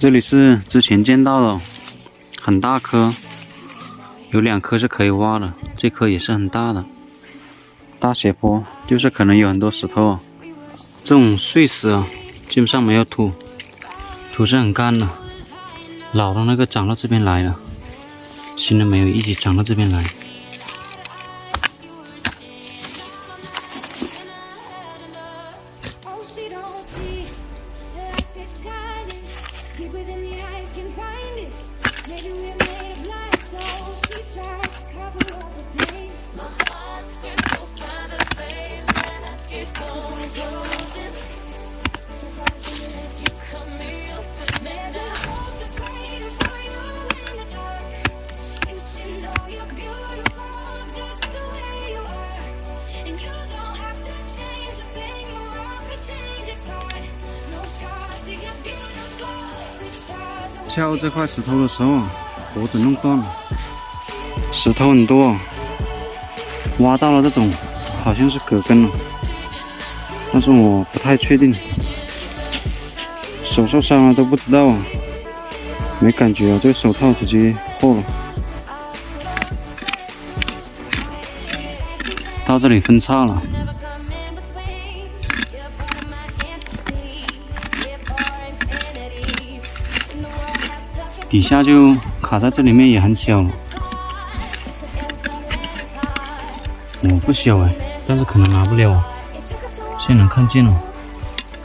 这里是之前见到的，很大颗，有2颗是可以挖的，这颗也是很大的。大斜坡就是可能有很多石头，这种碎石啊，基本上没有土，土是很干的。老的那个长到这边来了，新的没有一起长到这边来。敲这块石头的时候，脖子弄断了。石头很多，挖到了这种好像是葛根了，但是我不太确定。手受伤了都不知道啊，没感觉啊，这个手套直接破了。到这里分叉了。底下就卡在这里面也很小了，我不小哎，但是可能拿不了啊。现在能看见了，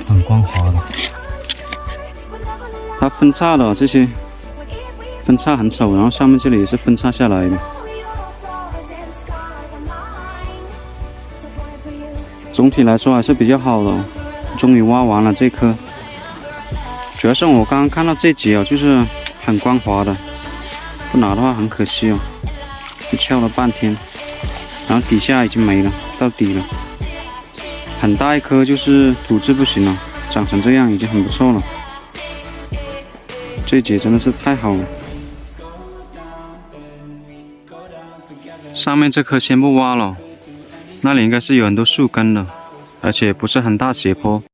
很光滑的。它分叉的这些分叉很丑，然后上面这里也是分叉下来的。总体来说还是比较好的，终于挖完了这颗。主要是我刚刚看到这节啊，就是很光滑的，不拿的话很可惜哦。就敲了半天，然后底下已经没了，到底了。很大一颗，就是土质不行了，长成这样已经很不错了。这节真的是太好了。上面这颗先不挖了，那里应该是有很多树根的，而且不是很大斜坡。